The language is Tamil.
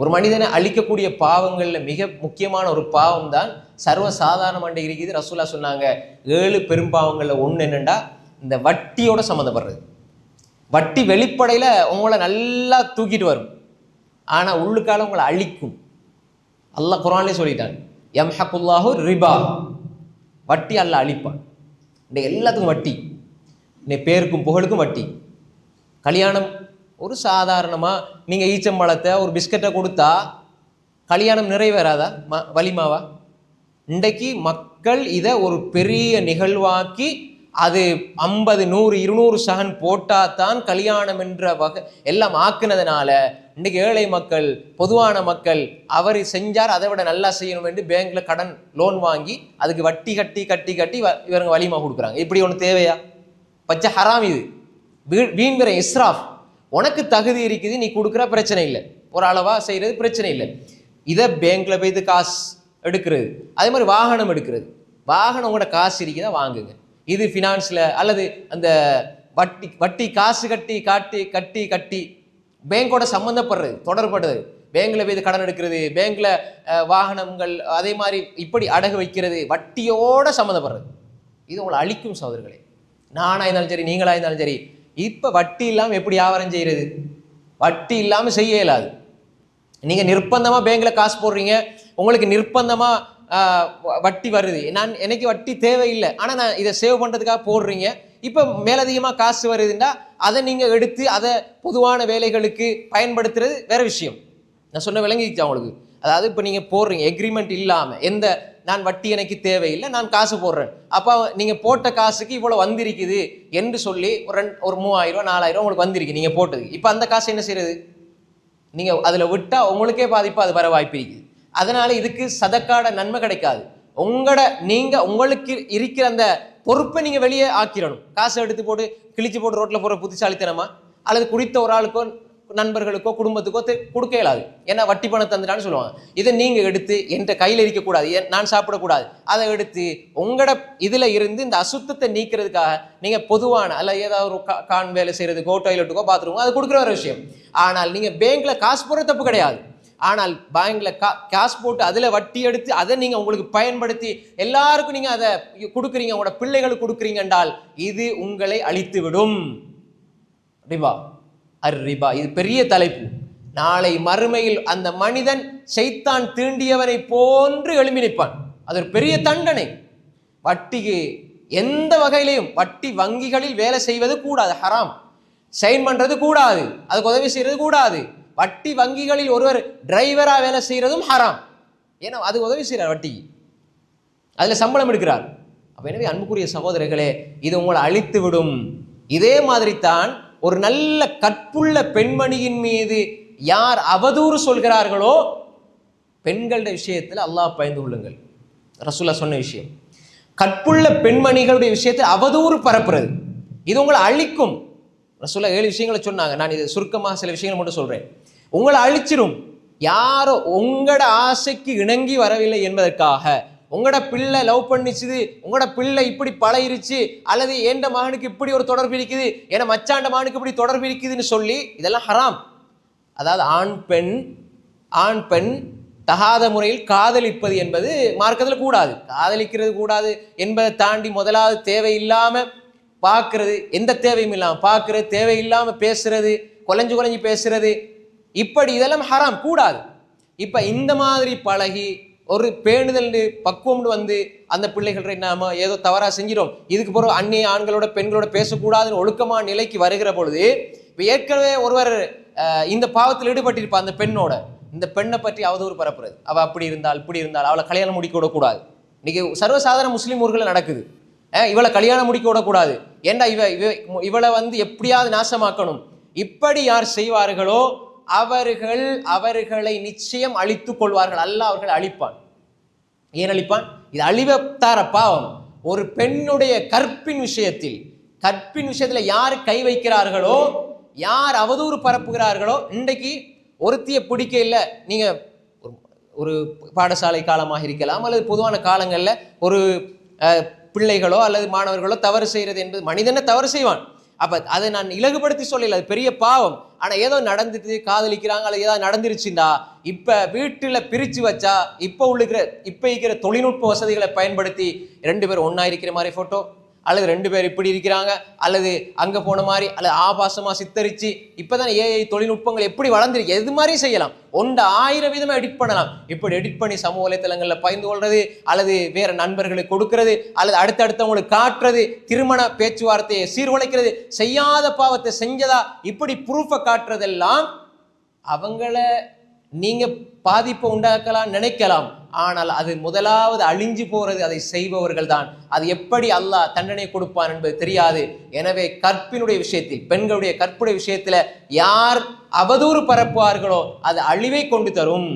ஒரு மனிதனை அழிக்கக்கூடிய பாவங்கள்ல மிக முக்கியமான ஒரு பாவம் தான் சர்வசாதாரணமாக இருக்குது. ரசூலா சொன்னாங்க 7 பெரும்பாவங்கள்ல ஒன்று என்னண்டா இந்த வட்டியோட சம்மந்தப்படுறது. வட்டி வெளிப்படையில உங்களை நல்லா தூக்கிட்டு வரும், ஆனா உள்ளுக்கால உங்களை அழிக்கும். அல்லாஹ் குர்ஆன்லயே சொல்லிட்டான், யம்ஹகுல்லாஹு ரிபா, வட்டி அல்லாஹ் அழிப்பான். இந்த எல்லாத்துக்கும் வட்டி, இந்த பேருக்கும் புகழுக்கும் வட்டி. கல்யாணம் ஒரு சாதாரணமாக நீங்கள் ஈச்சம்பழத்தை ஒரு பிஸ்கட்டை கொடுத்தா கல்யாணம் நிறைவேறாதா? வலிமாவா? இன்றைக்கு மக்கள் இதை ஒரு பெரிய நிகழ்வாக்கி அது 50, 100, 200 சகன் போட்டால் தான் கல்யாணம் என்ற வகை எல்லாம் ஆக்குனதுனால இன்றைக்கு ஏழை மக்கள், பொதுவான மக்கள் அவர் செஞ்சார் அதை விட நல்லா செய்யணும் என்று பேங்க்ல கடன் லோன் வாங்கி அதுக்கு வட்டி கட்டி கட்டி கட்டி இவங்க வலிமா கொடுக்குறாங்க. இப்படி ஒன்று தேவையா? பச்சை ஹராம் இது, வீண்கிற இஸ்ராஃப். உனக்கு தகுதி இருக்குது, நீ கொடுக்குற பிரச்சனை இல்லை, ஒரு அளவா செய்யறது பிரச்சனை இல்லை. இதை பேங்க்ல போய்த்து காசு எடுக்கிறது, அதே மாதிரி வாகனம் எடுக்கிறது. வாகனம் உங்களோட காசு இருக்குதா வாங்குங்க. இது ஃபினான்ஸ்ல அல்லது அந்த வட்டி காசு கட்டி காட்டி கட்டி கட்டி பேங்கோட சம்மந்தப்படுறது, தொடர்படுறது, பேங்க்ல போய் கடன் எடுக்கிறது, பேங்க்ல வாகனங்கள், அதே மாதிரி இப்படி அடகு வைக்கிறது, வட்டியோட சம்மந்தப்படுறது. இது உங்களை அழிக்கும் சகோதரர்களே. நானா இருந்தாலும் சரி, நீங்களா இருந்தாலும் சரி. இப்ப வட்டி இல்லாமல் எப்படி வியாபாரம் செய்யறது? வட்டி இல்லாமல் செய்ய இயலாது. நீங்க நிர்பந்தமா பேங்க்ல காசு போடுறீங்க, உங்களுக்கு நிர்பந்தமா வட்டி வருது. எனக்கு வட்டி தேவையில்லை, ஆனா நான் இதை சேவ் பண்றதுக்காக போடுறீங்க. இப்ப மேலதிகமா காசு வருதுன்னா அதை நீங்க எடுத்து அதை பொதுவான வேலைகளுக்கு பயன்படுத்துறது வேற விஷயம். நான் சொன்ன விளங்கிச்சு அவங்களுக்கு. அதாவது இப்ப நீங்க போடுறீங்க எக்ரிமெண்ட் இல்லாம, எந்த நான் வட்டி எனக்கு தேவையில்லை, நான் காசு போடுறேன், அப்ப நீங்க போட்ட காசுக்கு இவ்வளவு வந்திருக்குது என்று சொல்லி ஒரு 3000, 4000 உங்களுக்கு வந்திருக்கு நீங்க போட்டது. இப்ப அந்த காசு என்ன செய்யறது? நீங்க அதுல விட்டா உங்களுக்கே பாதிப்பு, அது வர வாய்ப்பு இருக்குது. அதனால இதுக்கு சதக்காட நன்மை கிடைக்காது. உங்களுக்கு இருக்கிற அந்த பொறுப்பை நீங்க வெளியே ஆக்கிடணும். காசை எடுத்து போட்டு கிழிச்சு போட்டு ரோட்ல போற புத்திசாலித்தனமா அல்லது குடித்த ஒரு ஆளுக்கோ நண்பர்களுக்கோ குடும்பத்துக்கோ கொடுக்க இயலாது. ஏன்னா வட்டி பணம் தந்துட்டான்னு சொல்லுவாங்க. இதை நீங்க எடுத்து என்கிட்ட கையில் இருக்கக்கூடாது, நான் சாப்பிடக்கூடாது, அதை எடுத்து உங்களோட இதுல இருந்து இந்த அசுத்தத்தை நீக்கிறதுக்காக நீங்க பொதுவான அல்ல ஏதாவது ஒரு கான் வேலை செய்யறதுக்கோ டாய்லெட்டுக்கோ பாத்ரூமோ அது கொடுக்குற ஒரு விஷயம். ஆனால் நீங்க பேங்க்ல காசு போடுற தப்பு கிடையாது. ஆனால் பேங்க்ல காசு போட்டு அதுல வட்டி எடுத்து அதை நீங்க உங்களுக்கு பயன்படுத்தி எல்லாருக்கும் நீங்க அதை கொடுக்குறீங்க, உங்களோட பிள்ளைகளுக்கு கொடுக்குறீங்க என்றால் இது உங்களை அழித்து விடும். ரிபா, ரிபா இது பெரிய தலைப்பு. நாளை மறுமையில் அந்த மனிதன் ஷைத்தான் தீண்டியவனை போன்று எழும்பி நிற்பான். அது ஒரு பெரிய தண்டனை. வட்டிக்கு எந்த வகையிலையும் வட்டி வங்கிகளில் வேலை செய்வது கூடாது, ஹராம். சைன் பண்றது கூடாது, அதுக்கு உதவி செய்யறது கூடாது. வட்டி வங்கிகளில் ஒருவர் டிரைவரா வேலை செய்யறதும் ஹராம். ஏன்னா அது உதவி செய்யறார், வட்டிக்கு அதுல சம்பளம் எடுக்கிறார். அப்ப எனவே அன்புக்குரிய சகோதரர்களே, இது உங்களை அழித்து விடும். இதே மாதிரி தான் ஒரு நல்ல கற்புள்ள பெண்மணியின் மீது யார் அவதூறு சொல்கிறார்களோ, பெண்களுடைய விஷயத்தில் அல்லாஹ் பயந்து கொள்ளுங்கள். ரசூலா சொன்ன விஷயம், கற்புள்ள பெண்மணிகளுடைய விஷயத்தில் அவதூறு பரப்புறது இது உங்களை அழிக்கும். ரசூலா 7 விஷயங்களை சொன்னாங்க. நான் இது சுருக்கமாக சில விஷயங்கள் மட்டும் சொல்றேன். உங்களை அழிச்சிரும். யாரோ உங்களோட ஆசைக்கு இணங்கி வரவில்லை என்பதற்காக, உங்களோட பிள்ளை லவ் பண்ணிச்சுது, உங்களோட பிள்ளை இப்படி பழகிருச்சு, அல்லது எந்த மகனுக்கு இப்படி ஒரு தொடர்பு இருக்குது, ஏன்னா மச்சாண்ட மகனுக்கு இப்படி தொடர்பு இருக்குதுன்னு சொல்லி இதெல்லாம் ஹராம். அதாவது ஆண் பெண் தகாத முறையில் காதலிப்பது என்பது மார்க்கத்தில் கூடாது. காதலிக்கிறது கூடாது என்பதை தாண்டி முதலாவது தேவையில்லாம பார்க்கறது, எந்த தேவையும் இல்லாம பார்க்கறது, தேவையில்லாம பேசுறது, குலைஞ்சு பேசுறது, இப்படி இதெல்லாம் ஹராம், கூடாது. இப்ப இந்த மாதிரி பழகி ஒரு பேணுதல் பக்குவம் வந்து அந்த பிள்ளைகள் நாம ஏதோ தவறா செஞ்சிடும், இதுக்கு பிறகு அந்நிய ஆண்களோட பெண்களோட பேசக்கூடாதுன்னு ஒழுக்கமான நிலைக்கு வருகிற பொழுது, இப்ப ஏற்கனவே ஒருவர் இந்த பாவத்தில் ஈடுபட்டிருப்பா, அந்த பெண்ணோட இந்த பெண்ணை பற்றி அவதூறு பரப்புறது, அவ அப்படி இருந்தால் இப்படி இருந்தால், அவளை கல்யாணம் முடிக்க விடக்கூடாது. இன்னைக்கு சர்வசாதாரண முஸ்லீம் ஊர்கள் நடக்குது. இவளை கல்யாணம் முடிக்க விடக்கூடாது, ஏண்டா இவளை வந்து எப்படியாவது நாசமாக்கணும். இப்படி யார் செய்வார்களோ அவர்களை நிச்சயம் அழித்துக் கொள்வார்கள். அல்லாஹ் அவர்களை அழிப்பான். ஏன் அழிப்பான்? இது அழிவத்தார பாவம். ஒரு பெண்ணுடைய கற்பின் விஷயத்தில் யார் கை வைக்கிறார்களோ, யார் அவதூறு பரப்புகிறார்களோ, இன்றைக்கு ஒருத்திய பிடிக்க இல்லை, நீங்க ஒரு பாடசாலை காலமாக இருக்கலாம் அல்லது பொதுவான காலங்களில் ஒரு பிள்ளைகளோ அல்லது மாணவர்களோ தவறு செய்யறது என்பது, மனிதனை தவறு செய்வான். அப்ப அதை நான் இலகுபடுத்தி சொல்லல, அது பெரிய பாவம். ஆனா ஏதோ நடந்துட்டு காதலிக்கிறாங்க அல்லது ஏதாவது நடந்துருச்சுண்டா இப்ப வீட்டுல பிரிச்சு வச்சா இப்ப இருக்கிற தொழில்நுட்ப வசதிகளை பயன்படுத்தி 2 பேரும் ஒன்னா இருக்கிற மாதிரி போட்டோ, அல்லது 2 பேர் இப்படி இருக்கிறாங்க, அல்லது அங்க போன மாதிரி, அல்லது ஆபாசமா சித்தரிச்சு. இப்பதான் ஏஐ தொழில்நுட்பங்கள் எப்படி வளர்ந்துருக்கு, எது மாதிரி செய்யலாம், 1000 விதமா எடிட் பண்ணலாம். இப்படி எடிட் பண்ணி சமூக வலைத்தளங்கள்ல பகிர்ந்து கொள்றது, அல்லது வேற நண்பர்களுக்கு கொடுக்கிறது, அல்லது அடுத்தடுத்தவங்களுக்கு காட்டுறது, திருமண பேச்சுவார்த்தையை சீர்குலைக்கிறது, செய்யாத பாவத்தை செஞ்சதா இப்படி ப்ரூஃபை காட்டுறதெல்லாம் அவங்கள நீங்க பாதிப்பை உண்டாக்கலாம் நினைக்கலாம். ஆனால் அது முதலாவது அழிஞ்சு போறது அதை செய்பவர்கள் தான். அது எப்படி அல்லாஹ் தண்டனை கொடுப்பான் என்பது தெரியாது. எனவே கற்பினுடைய விஷயத்தில், பெண்களுடைய கற்புடைய விஷயத்துல யார் அவதூறு பரப்புவார்களோ அது அழிவை கொண்டு தரும்.